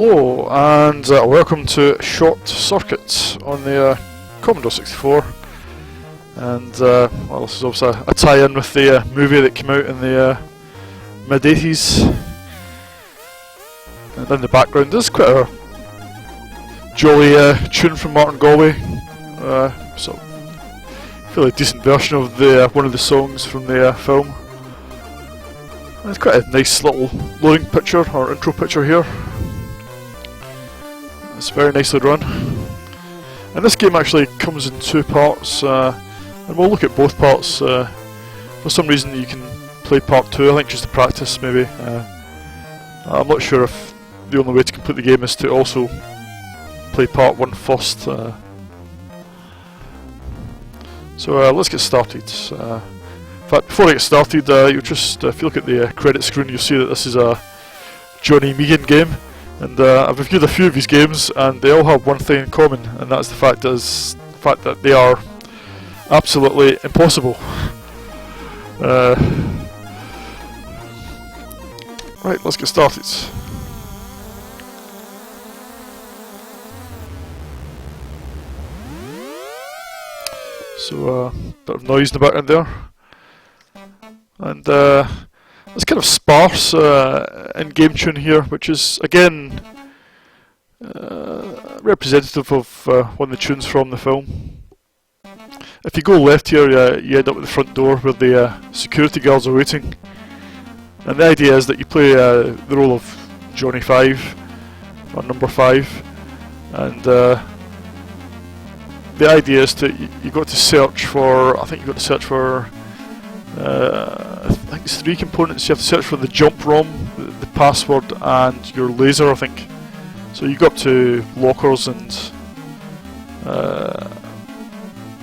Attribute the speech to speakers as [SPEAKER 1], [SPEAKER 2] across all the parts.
[SPEAKER 1] Hello and welcome to Short Circuit on the Commodore 64, and well, this is obviously a tie-in with the movie that came out in the mid-80s. And in the background there's quite a jolly tune from Martin Galway, so fairly decent version of the one of the songs from the film. It's quite a nice little loading picture or intro picture here. It's very nicely run, and this game actually comes in two parts, and we'll look at both parts. For some reason you can play part 2, I think just to practice maybe. I'm not sure if the only way to complete the game is to also play part 1 first. So let's get started. In fact, before I get started, you just if you look at the credit screen, you'll see that this is a Johnny Megan game. And I've reviewed a few of these games, and they all have one thing in common, and that's the fact that they are absolutely impossible. Right, let's get started. So bit of noise in the background there, and it's kind of sparse in-game tune here, which is again representative of one of the tunes from the film. If you go left here, you end up at the front door where the security guards are waiting, and the idea is that you play the role of Johnny 5, or number 5, and the idea is that you got to search for, I think you got to search for I think it's 3 components. You have to search for the jump ROM, the password, and your laser, I think. So you go up to lockers and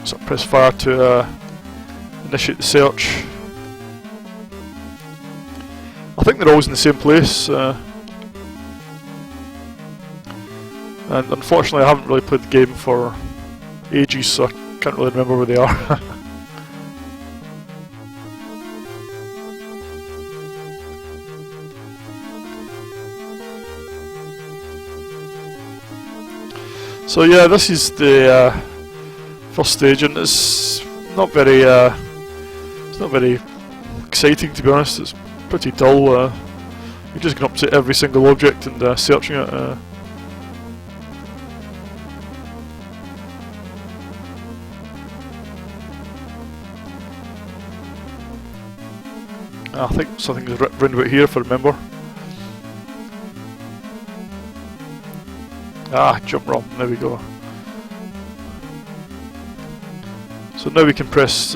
[SPEAKER 1] sort of press fire to initiate the search. I think they're always in the same place, and unfortunately I haven't really played the game for ages, so I can't really remember where they are. So yeah, this is the first stage, and it's not very exciting, to be honest. It's pretty dull. You're just going up to every single object and searching it. I think something is round about here, if I remember. Ah, jump ROM, there we go. So now we can press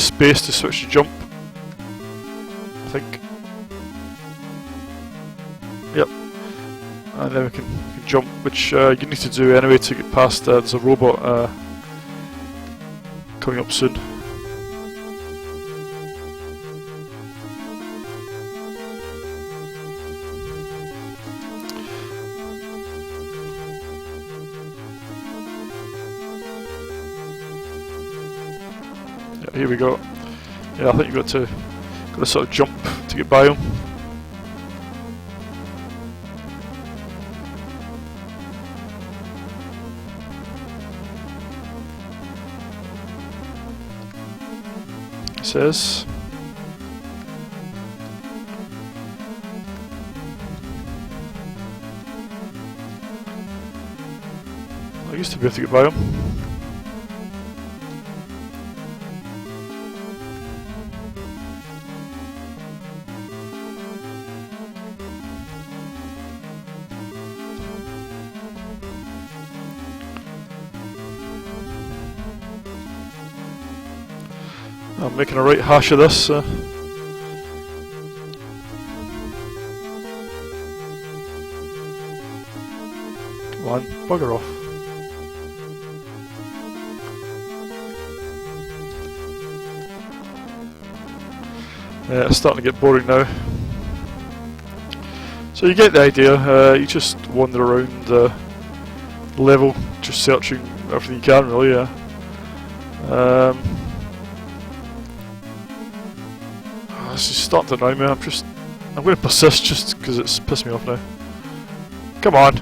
[SPEAKER 1] space to switch to jump, I think. Yep. And then we can jump, which you need to do anyway to get past, there's a robot coming up soon. Here we go. Yeah, I think you've got to sort of jump to get by him. It says. I used to be able to get by him. I'm making a right hash of this. Come on, bugger off. Yeah, it's starting to get boring now. So you get the idea. You just wander around the level, just searching everything you can, really. Yeah. This is starting to annoy me. I'm just I'm going to persist just because it's pissed me off now. Come on.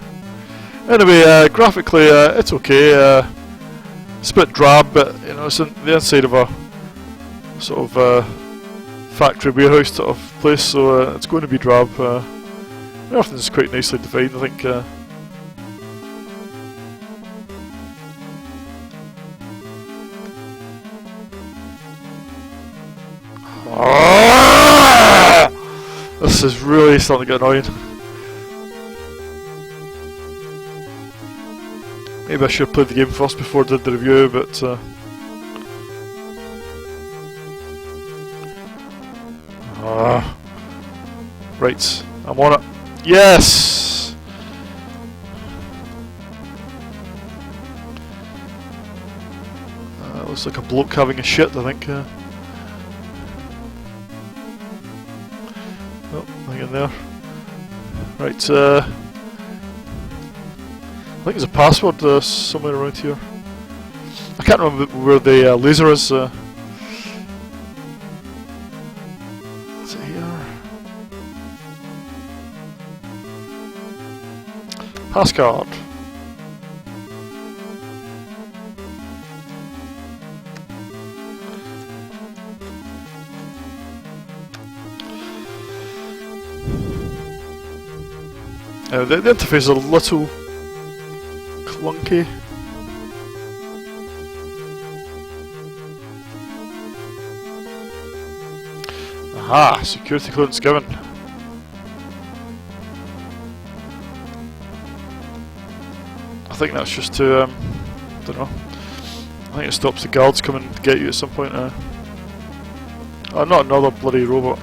[SPEAKER 1] Anyway, graphically it's okay. It's a bit drab, but you know, it's in the inside of a sort of factory warehouse sort of place, so it's going to be drab. Everything's quite nicely defined, I think. This is really starting to get annoying. Maybe I should have played the game first before I did the review, but right, I'm on it. Yes! Looks like a bloke having a shit, I think. Oh, nothing in there. Right, I think there's a password somewhere around here. I can't remember where the laser is. Is it here? Passcard. The interface is a little clunky. Aha! Security clearance given. I think that's just to, don't know. I think it stops the guards coming to get you at some point. Oh, not another bloody robot.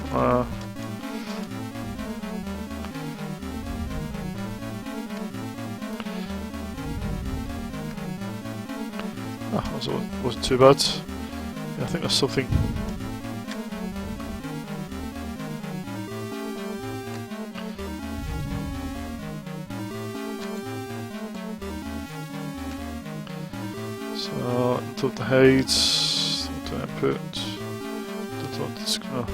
[SPEAKER 1] Wasn't too bad. Yeah, I think there's something. So, don't the hides, don't the input, don't the screen.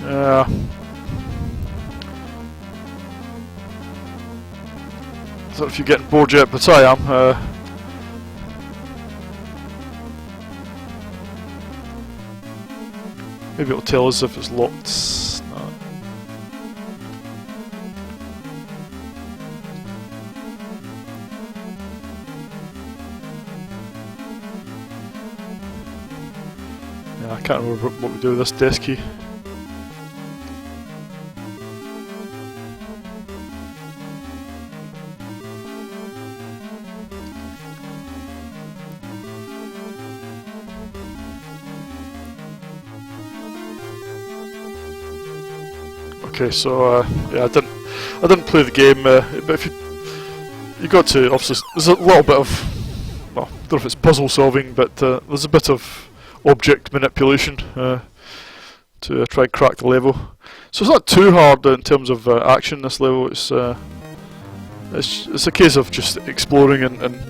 [SPEAKER 1] Yeah. I don't know if you're getting bored yet, but I am. Maybe it'll tell us if it's locked. No. Yeah, I can't remember what we do with this desk key. Okay, so yeah, I didn't play the game, but if you got to, obviously there's a little bit of, well, I don't know if it's puzzle solving, but there's a bit of object manipulation to try and crack the level. So it's not too hard in terms of action. This level, it's a case of just exploring and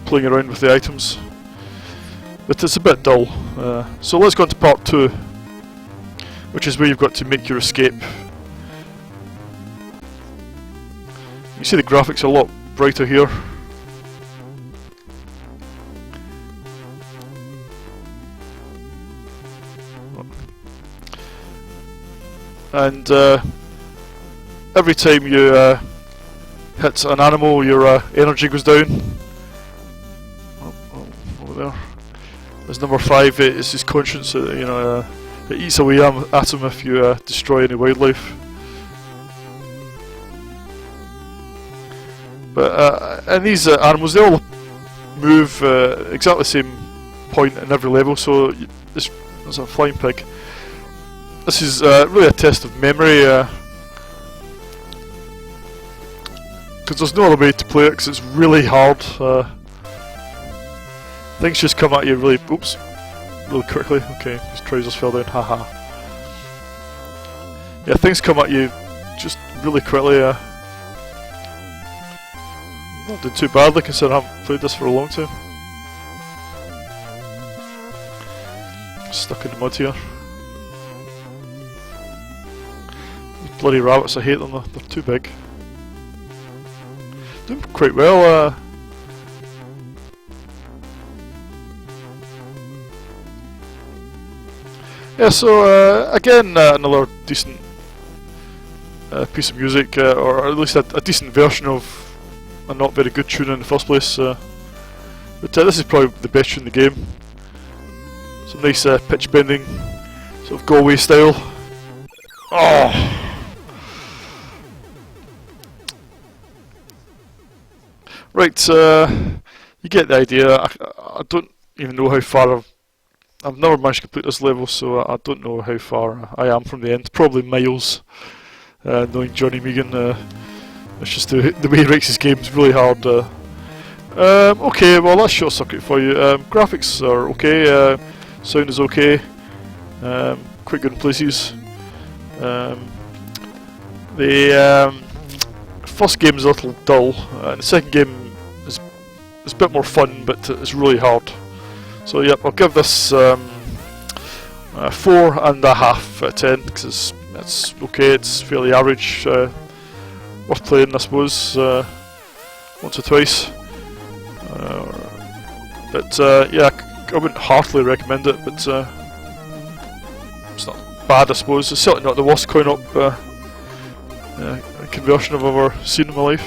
[SPEAKER 1] playing around with the items, but it's a bit dull. So let's go on to part 2. Which is where you've got to make your escape. You see the graphics are a lot brighter here. And every time you hit an animal, your energy goes down. Oh, over there. There's number 5. It's his conscience. You know. It eats away at him if you destroy any wildlife. But and these animals, they all move exactly the same point in every level, so there's a flying pig. This is really a test of memory, because there's no other way to play it, because it's really hard. Things just come at you really, oops, really quickly. Okay, his trousers fell down, haha. Yeah, things come at you just really quickly. Not doing too badly considering I haven't played this for a long time. Stuck in the mud here. These bloody rabbits, I hate them, they're too big. Doing quite well. Yeah, so again, another decent piece of music, or at least a decent version of a not very good tune in the first place. But this is probably the best tune in the game. Some nice pitch bending, sort of Galway style. Oh! Right, you get the idea. I don't even know how far I've never managed to complete this level, so I don't know how far I am from the end. Probably miles. Knowing Johnny Megan, it's just the way he writes his games really hard. Okay, well that's short circuit for you. Graphics are okay. Sound is okay. Quite good in places. The first game is a little dull. The second game is a bit more fun, but it's really hard. So yep, I'll give this 4.5 out of 10 because it's okay. It's fairly average. Worth playing, I suppose, once or twice. But yeah, I wouldn't heartily recommend it. But it's not bad, I suppose. It's certainly not the worst coin-op conversion I've ever seen in my life.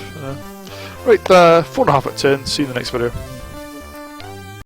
[SPEAKER 1] Right, 4.5 out of 10. See you in the next video.